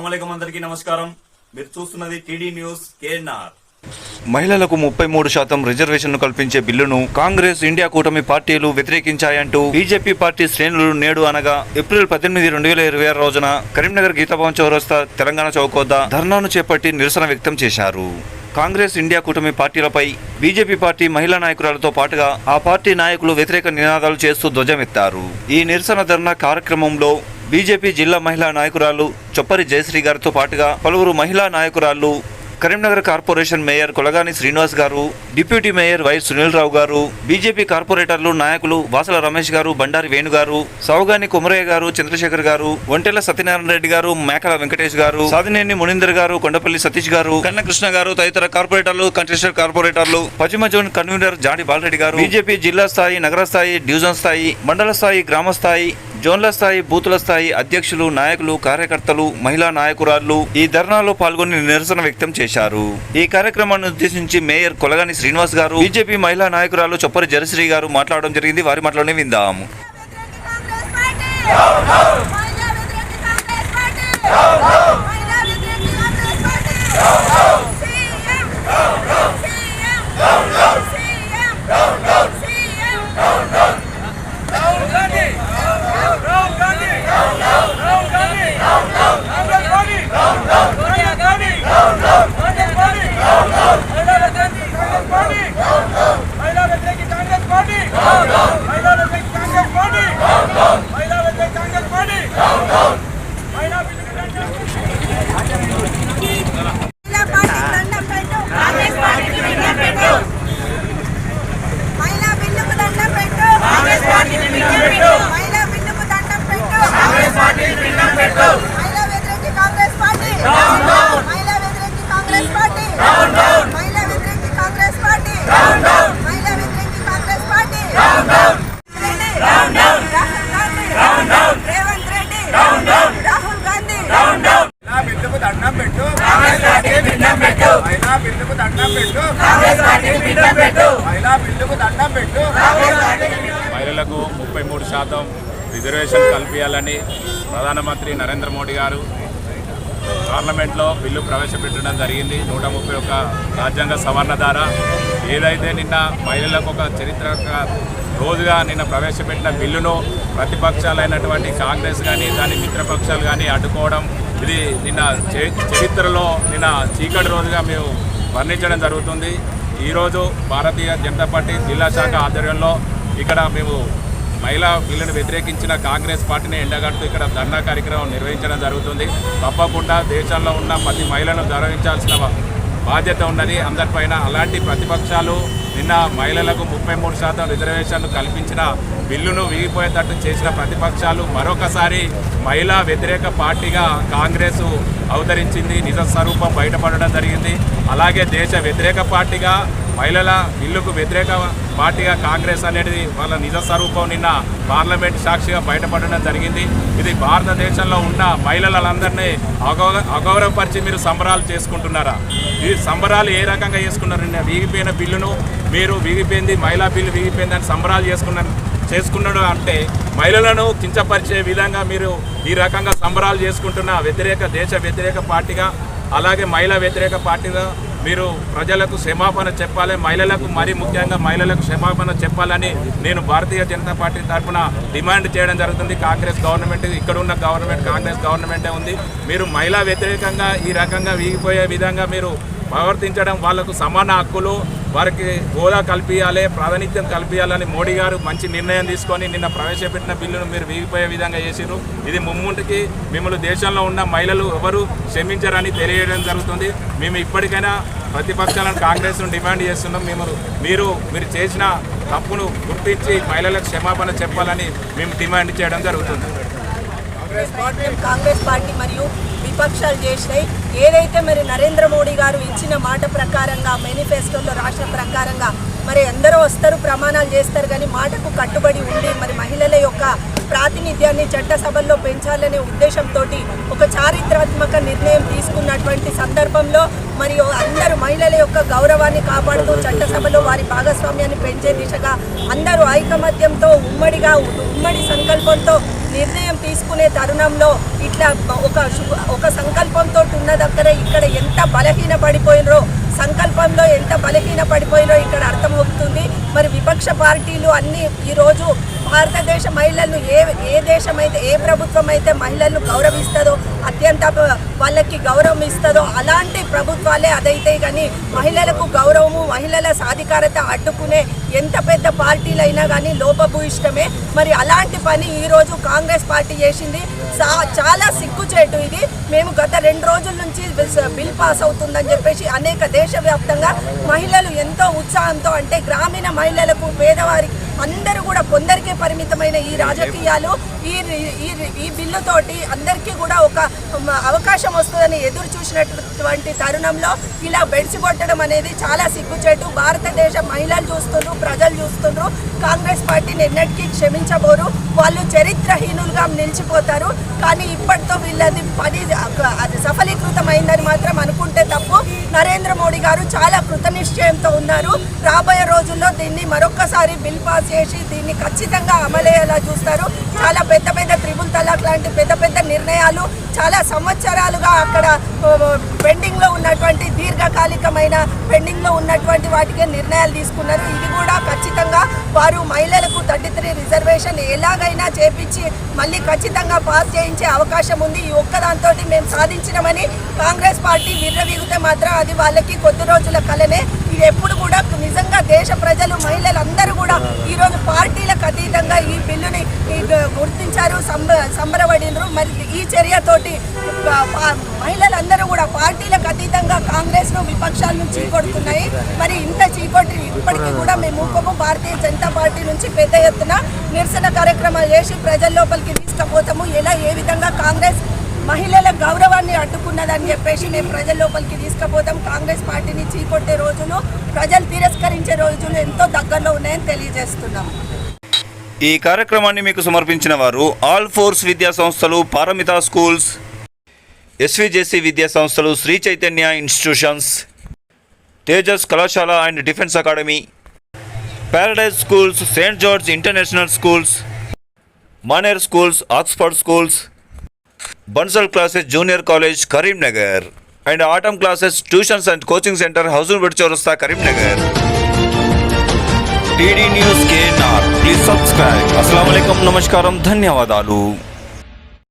అస్సలాముఅలైకుం అందరికీ నమస్కారం. మీరు చూస్తున్నది టీడీ న్యూస్ కేఎన్ఆర్. మహిళలకు 33% రిజర్వేషన్ను కల్పించే బిల్లును కాంగ్రెస్, ఇండియా కూటమి పార్టీలు వ్యతిరేకించాయంటూ బీజేపీ పార్టీ శ్రేణులు నేడు అనగా ఏప్రిల్ 18, 2026 రోజున కరీంనగర్ గీతాభవన్ చౌరస్తా, తెలంగాణ చౌక్ వద్ద ధర్నాను చేపట్టి నిరసన వ్యక్తం చేశారు. కాంగ్రెస్, ఇండియా కూటమి పార్టీలపై బీజేపీ పార్టీ మహిళా నాయకురాలతో పాటుగా ఆ పార్టీ నాయకులు వ్యతిరేక నినాదాలు చేస్తూ ధ్వజమెత్తారు. ఈ నిరసన ధర్నా కార్యక్రమంలో బీజేపీ జిల్లా మహిళా నాయకురాలు చొప్పరి జయశ్రీ గారితో పాటుగా పలువురు మహిళా నాయకురాలు, కరీంనగర్ కార్పొరేషన్ మేయర్ కొలగాని శ్రీనివాస్ గారు, deputy mayor why Sunil Rao గారు, బీజేపీ కార్పొరేటర్లు, నాయకులు వాసల రమేష్ గారు, బండారి వేణు గారు, సౌగాని కుమరయ్య గారు, చంద్రశేఖర్ గారు, ఒంటెల సత్యనారాయణ రెడ్డి గారు, మేకల వెంకటేష్ గారు, సాదినేని మునీందర్ గారు, కొండపల్లి సతీష్ గారు, కన్నకృష్ణ గారు తదితర కార్పొరేటర్లు, కంటెస్టర్ కార్పొరేటర్లు, పశ్చిమ జోన్ కన్వీనర్ జాడి బాలరెడ్డి గారు, బీజేపీ జిల్లా స్థాయి, నగర స్థాయి, డివిజన్ స్థాయి, మండల స్థాయి, గ్రామ స్థాయి, జోన్ల స్థాయి, బూతుల స్థాయి అధ్యక్షులు, నాయకులు, కార్యకర్తలు, మహిళా నాయకురాళ్లు ఈ ధర్నాలో పాల్గొని నిరసన వ్యక్తం చేశారు. ఈ కార్యక్రమాన్ని ఉద్దేశించి మేయర్ కొలగాని శ్రీనివాస్ గారు, బీజేపీ మహిళా నాయకురాలు చొప్పరి జయశ్రీ గారు మాట్లాడడం జరిగింది. వారి మాటలోనే విందాము. మహిళలకు 33% రిజర్వేషన్ కల్పించాలని ప్రధానమంత్రి నరేంద్ర మోడీ గారు పార్లమెంట్లో బిల్లు ప్రవేశపెట్టడం జరిగింది. 131 రాజ్యాంగ సవరణ ద్వారా ఏదైతే నిన్న మహిళలకు ఒక చరిత్రక రోజుగా నిన్న ప్రవేశపెట్టిన బిల్లును ప్రతిపక్షాలైనటువంటి కాంగ్రెస్ కానీ దాని మిత్రపక్షాలు కానీ అడ్డుకోవడం, ఇది నిన్న చరిత్రలో నిన్న చీకటి రోజుగా మేము వర్ణించడం జరుగుతుంది. ఈరోజు భారతీయ జనతా పార్టీ జిల్లా శాఖ ఆధ్వర్యంలో ఇక్కడ మేము మహిళా బిల్లును వ్యతిరేకించిన కాంగ్రెస్ పార్టీని ఎండగడుతూ ఇక్కడ ధర్నా కార్యక్రమం నిర్వహించడం జరుగుతుంది. తప్పకుండా దేశంలో ఉన్న ప్రతి మహిళను గౌరవించాల్సిన బాధ్యత ఉన్నది అందరిపైన. అలాంటి ప్రతిపక్షాలు నిన్న మహిళలకు 33% రిజర్వేషన్ను కల్పించిన బిల్లును వీగిపోయేటట్టు చేసిన ప్రతిపక్షాలు మరొకసారి మహిళా వ్యతిరేక పార్టీగా కాంగ్రెస్ అవతరించింది. నిజ స్వరూపం బయటపడడం జరిగింది. అలాగే దేశ వ్యతిరేక పార్టీగా, మహిళల బిల్లుకు వ్యతిరేక పార్టీగా కాంగ్రెస్ అనేది వాళ్ళ నిజ స్వరూపం నిన్న పార్లమెంట్ సాక్షిగా బయటపడడం జరిగింది. ఇది భారతదేశంలో ఉన్న మహిళలందరినీ అగౌరవపరిచి మీరు సంబరాలు చేసుకుంటున్నారా? ఈ సంబరాలు ఏ రకంగా చేసుకున్నారు? నిన్న వీగిపోయిన బిల్లును మీరు వీగిపోయింది, మహిళా బిల్లు వీగిపోయిందని సంబరాలు చేసుకున్నాడు అంటే మహిళలను కించపరిచే విధంగా మీరు ఈ రకంగా సంబరాలు చేసుకుంటున్న దేశ వ్యతిరేక పార్టీగా, అలాగే మహిళా వ్యతిరేక పార్టీగా మీరు ప్రజలకు క్షమాపణ చెప్పాలి. మహిళలకు, మరీ ముఖ్యంగా మహిళలకు క్షమాపణ చెప్పాలని నేను భారతీయ జనతా పార్టీ తరఫున డిమాండ్ చేయడం జరుగుతుంది. కాంగ్రెస్ గవర్నమెంట్, ఇక్కడ ఉన్న గవర్నమెంట్ కాంగ్రెస్ గవర్నమెంటే ఉంది. మీరు మహిళా వ్యతిరేకంగా ఈ రకంగా వీగిపోయే విధంగా మీరు ప్రవర్తించడం, వాళ్లకు సమాన హక్కులు, వారికి హోదా కల్పించాలి, ప్రాతినిధ్యం కల్పించాలని మోడీ గారు మంచి నిర్ణయం తీసుకొని నిన్న ప్రవేశపెట్టిన బిల్లును మీరు వీగిపోయే విధంగా చేసిరు. ఇది ముమ్ముంటికి మిమ్మల్ని దేశంలో ఉన్న మహిళలు ఎవరు క్షమించరని తెలియడం జరుగుతుంది. మేము ఇప్పటికైనా ప్రతిపక్షాలను కాంగ్రెస్ను డిమాండ్ చేస్తున్నాం. మీరు చేసిన తప్పును గుర్తించి మహిళలకు క్షమాపణ చెప్పాలని మేము డిమాండ్ చేయడం జరుగుతుంది. కాంగ్రెస్ పార్టీ మరియు విపక్షాలు చేసినాయి. ఏదైతే మరి నరేంద్ర మోడీ గారు ఇచ్చిన మాట ప్రకారంగా, మేనిఫెస్టోలో రాష్ట్ర ప్రకారంగా మరి అందరూ వస్తారు, ప్రమాణాలు చేస్తారు, కానీ మాటకు కట్టుబడి ఉండి మరి మహిళల యొక్క ప్రాతినిధ్యాన్ని చట్టసభల్లో పెంచాలనే ఉద్దేశంతో ఒక చారిత్రాత్మక నిర్ణయం తీసుకున్నటువంటి సందర్భంలో మరియు అందరూ మహిళల యొక్క గౌరవాన్ని కాపాడుతూ చట్టసభలో వారి భాగస్వామ్యాన్ని పెంచే దిశగా అందరూ ఐకమత్యంతో ఉమ్మడి సంకల్పంతో నిర్ణయం తీసుకునే తరుణంలో ఇట్లా ఒక సంకల్పంతో ఉన్న దగ్గర ఇక్కడ ఎంత బలహీన పడిపోయినరో సంకల్పంలో ఎంత బలహీన పడిపోయినో ఇక్కడ అర్థమవుతుంది. మరి విపక్ష పార్టీలు అన్నీ ఈరోజు భారతదేశ మహిళలను ఏ దేశమైతే ఏ ప్రభుత్వం అయితే మహిళలను గౌరవిస్తుందో అత్యంత వాళ్ళకి గౌరవం ఇస్తుందో అలాంటి ప్రభుత్వాలే అదైతే కానీ మహిళలకు గౌరవము మహిళల సాధికారత అడ్డుకునే ఎంత పెద్ద పార్టీలైనా కానీ లోపభూయిష్టమే. మరి అలాంటి పని ఈరోజు కాంగ్రెస్ పార్టీ చేసింది. చాలా సిగ్గుచేటు ఇది. మేము గత 2 రోజుల నుంచి బిల్ పాస్ అవుతుందని చెప్పేసి అనేక దేశవ్యాప్తంగా మహిళలు ఎంతో ఉత్సాహంతో అంటే గ్రామీణ మహిళలకు పేదవారికి అందరూ కూడా కొందరికే పరిమితమైన ఈ రాజకీయాలు ఈ బిల్లుతోటి అందరికీ కూడా ఒక అవకాశం వస్తుందని ఎదురు చూసినటువంటి తరుణంలో ఇలా బెడిసికొట్టడం అనేది చాలా సిగ్గుచేటు. భారతదేశ మహిళలు చూస్తున్నారు, ప్రజలు చూస్తున్నారు. కాంగ్రెస్ పార్టీని ఎన్నటికీ క్షమించబోరు. వాళ్ళు చరిత్రహీనులుగా నిలిచిపోతారు. కానీ ఇప్పటితో వీళ్ళది అది సఫలీకృతమైందని మాత్రం అనుకుంటే తప్పు. నరేంద్ర మోడీ గారు చాలా కృతనిశ్చయంతో ఉన్నారు. రాబోయే రోజుల్లో దీన్ని మరొక్కసారి బిల్ పాస్ చేసి దీన్ని ఖచ్చితంగా అమలయ్యేలా చూస్తారు. చాలా పెద్ద త్రిపుల్ తలాక్ లాంటి పెద్ద నిర్ణయాలు చాలా సంవత్సరాలుగా అక్కడ పెండింగ్లో ఉన్నటువంటి దీర్ఘకాలికమైన పెండింగ్లో ఉన్నటువంటి వాటికే నిర్ణయాలు తీసుకున్నారు. ఇది కూడా ఖచ్చితంగా వారు మహిళలకు 33 రిజర్వేషన్ ఎలాగైనా చేపించి మళ్ళీ ఖచ్చితంగా పాస్ చేయించే అవకాశం ఉంది. ఈ ఒక్కదాంతో మేము సాధించినామని కాంగ్రెస్ పార్టీ విర్రవీగితే మాత్రం అది వాళ్ళకి కొద్ది రోజుల కలనే. ఇది ఎప్పుడు కూడా నిజంగా దేశ ప్రజలు మహిళలందరూ కూడా ఈరోజు పార్టీలకు అతీతంగా ఈ బిల్లుని గుర్తించారు, సంబరపడినరు. మరి ఈ చర్యతోటి మహిళలందరూ కూడా పార్టీలకు అతీతంగా కాంగ్రెస్ను విపక్షాలను చీకొడుతున్నాయి. మరి ఇంత చీకొట్టి ఇప్పటికీ కూడా మేము భారతీయ జనతా పార్టీ నుంచి పెద్ద ఎత్తున నిరసన కార్యక్రమాలు చేసి ప్రజల లోపలికి తీసుకుపోతాము. ఏ విధంగా కాంగ్రెస్ మహిళల గౌరవాన్ని అడ్డుకున్నదని చెప్పేసి మేము ప్రజల లోపలికి తీసుకుపోతాం. కాంగ్రెస్ పార్టీని చీకొట్టే రోజులు ప్రజలు తిరస్కరించే రోజులు ఎంతో దగ్గరలో ఉన్నాయని తెలియజేస్తున్నాం. ఈ కార్యక్రమాన్ని మీకు సమర్పించిన వారు ఆల్ ఫోర్స్ విద్యా సంస్థలు, పారమిత స్కూల్స్, ఎస్విజేసి విద్యా సంస్థలు, శ్రీ చైతన్య ఇన్స్టిట్యూషన్స్, తేజస్ కళాశాల and defence academy, Paradise schools, Saint George international schools, Maner schools, Oxford schools, Bansal classes junior college Karimnagar and atom classes tuitions and coaching centre housing చౌరస్తా కరీంనగర్. టీడీ న్యూస్ के नार प्लीज सब्सक्राइब. अस्सलाम वालेकुम, नमस्कारम, ధన్యవాదాలు.